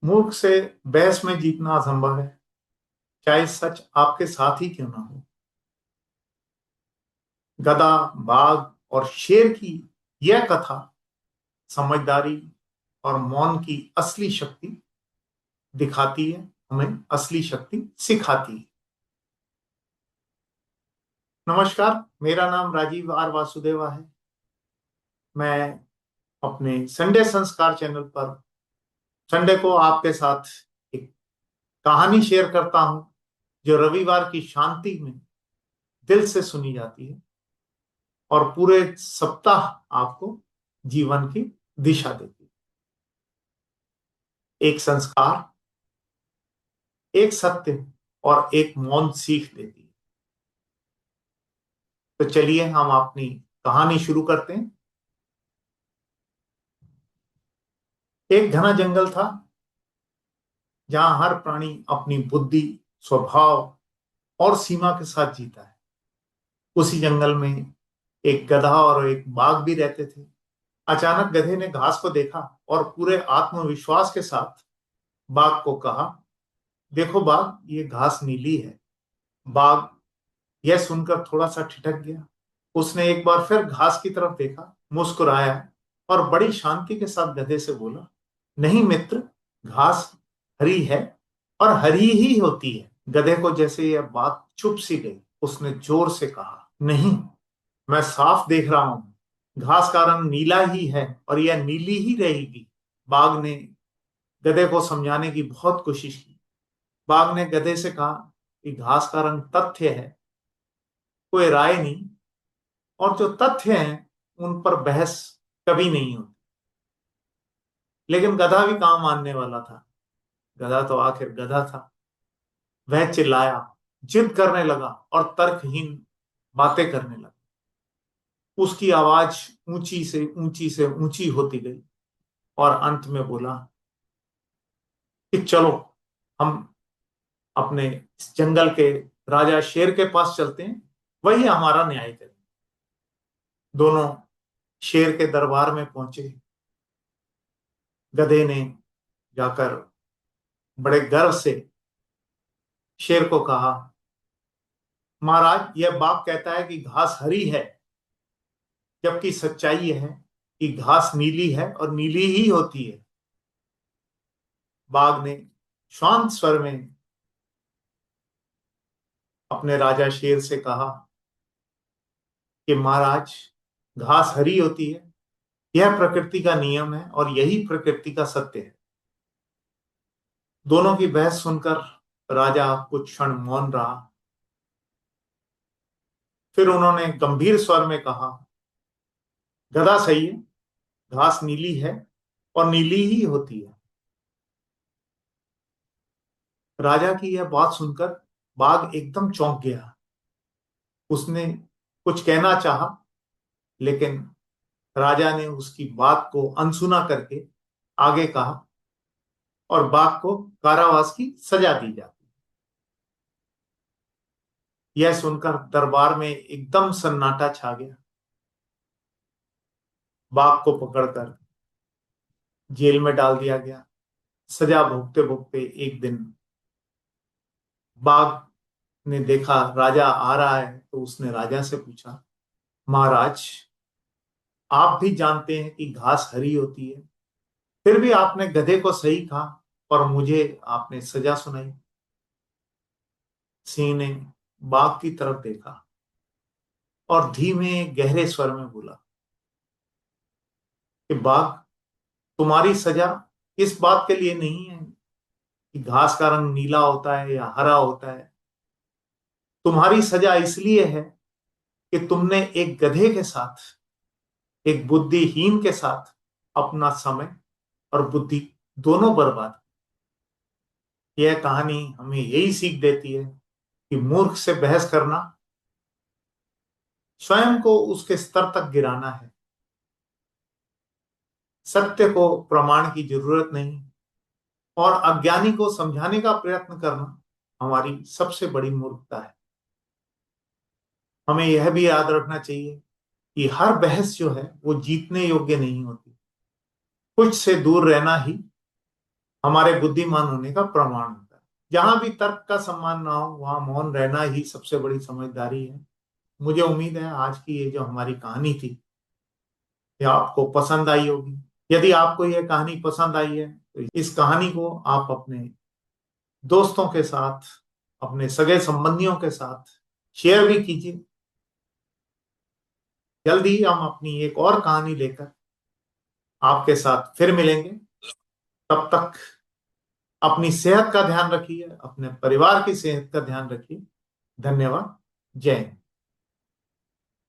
मूर्ख से बहस में जीतना असंभव है, चाहे सच आपके साथ ही क्यों ना हो। गधा, बाघ और शेर की यह कथा समझदारी और मौन की असली शक्ति दिखाती है, हमें असली शक्ति सिखाती है। नमस्कार, मेरा नाम राजीव आर वासुदेवा है। मैं अपने संडे संस्कार चैनल पर संडे को आपके साथ एक कहानी शेयर करता हूं, जो रविवार की शांति में दिल से सुनी जाती है और पूरे सप्ताह आपको जीवन की दिशा देती है। एक संस्कार, एक सत्य और एक मौन सीख देती है। तो चलिए हम अपनी कहानी शुरू करते हैं। एक घना जंगल था, जहां हर प्राणी अपनी बुद्धि, स्वभाव और सीमा के साथ जीता है। उसी जंगल में एक गधा और एक बाघ भी रहते थे। अचानक गधे ने घास को देखा और पूरे आत्मविश्वास के साथ बाघ को कहा, देखो बाघ, ये घास नीली है। बाघ यह सुनकर थोड़ा सा ठिठक गया। उसने एक बार फिर घास की तरफ देखा, मुस्कुराया और बड़ी शांति के साथ गधे से बोला, नहीं मित्र, घास हरी है और हरी ही होती है। गधे को जैसे यह बात चुप सी गई, उसने जोर से कहा, नहीं, मैं साफ देख रहा हूं, घास का रंग नीला ही है और यह नीली ही रहेगी। बाघ ने गधे को समझाने की बहुत कोशिश की। बाघ ने गधे से कहा कि घास का रंग तथ्य है, कोई राय नहीं, और जो तथ्य हैं उन पर बहस कभी नहीं होती। लेकिन गधा भी काम मानने वाला था। गधा तो आखिर गधा था। वह चिल्लाया, जिद करने लगा और तर्कहीन बातें करने लगा। उसकी आवाज ऊंची से ऊंची होती गई और अंत में बोला कि चलो, हम अपने इस जंगल के राजा शेर के पास चलते हैं, वही हमारा न्याय करें। दोनों शेर के दरबार में पहुंचे। गधे ने जाकर बड़े गर्व से शेर को कहा, महाराज, यह बाघ कहता है कि घास हरी है, जबकि सच्चाई यह है कि घास नीली है और नीली ही होती है। बाघ ने शांत स्वर में अपने राजा शेर से कहा कि महाराज, घास हरी होती है, यह प्रकृति का नियम है और यही प्रकृति का सत्य है। दोनों की बहस सुनकर राजा कुछ क्षण मौन रहा। फिर उन्होंने गंभीर स्वर में कहा, गधा सही है, घास नीली है और नीली ही होती है। राजा की यह बात सुनकर बाघ एकदम चौंक गया। उसने कुछ कहना चाहा, लेकिन राजा ने उसकी बात को अनसुना करके आगे कहा, और बाघ को कारावास की सजा दी जाती। यह सुनकर दरबार में एकदम सन्नाटा छा गया। बाघ को पकड़कर जेल में डाल दिया गया। सजा भोगते भोगते एक दिन बाघ ने देखा राजा आ रहा है, तो उसने राजा से पूछा, महाराज, आप भी जानते हैं कि घास हरी होती है, फिर भी आपने गधे को सही कहा और मुझे आपने सजा सुनाई। सिंह ने बाघ की तरफ देखा और धीमे गहरे स्वर में बोला कि बाघ, तुम्हारी सजा इस बात के लिए नहीं है कि घास का रंग नीला होता है या हरा होता है। तुम्हारी सजा इसलिए है कि तुमने एक गधे के साथ, एक बुद्धिहीन के साथ अपना समय और बुद्धि दोनों बर्बाद। यह कहानी हमें यही सीख देती है कि मूर्ख से बहस करना स्वयं को उसके स्तर तक गिराना है। सत्य को प्रमाण की जरूरत नहीं, और अज्ञानी को समझाने का प्रयत्न करना हमारी सबसे बड़ी मूर्खता है। हमें यह भी याद रखना चाहिए कि हर बहस जो है वो जीतने योग्य नहीं होती। कुछ से दूर रहना ही हमारे बुद्धिमान होने का प्रमाण होता है। जहां भी तर्क का सम्मान ना हो वहां मौन रहना ही सबसे बड़ी समझदारी है। मुझे उम्मीद है आज की ये जो हमारी कहानी थी ये आपको पसंद आई होगी। यदि आपको ये कहानी पसंद आई है तो इस कहानी को आप अपने दोस्तों के साथ, अपने सगे संबंधियों के साथ शेयर भी कीजिए। जल्दी ही हम अपनी एक और कहानी लेकर आपके साथ फिर मिलेंगे। तब तक अपनी सेहत का ध्यान रखिए, अपने परिवार की सेहत का ध्यान रखिए। धन्यवाद। जय हिंद।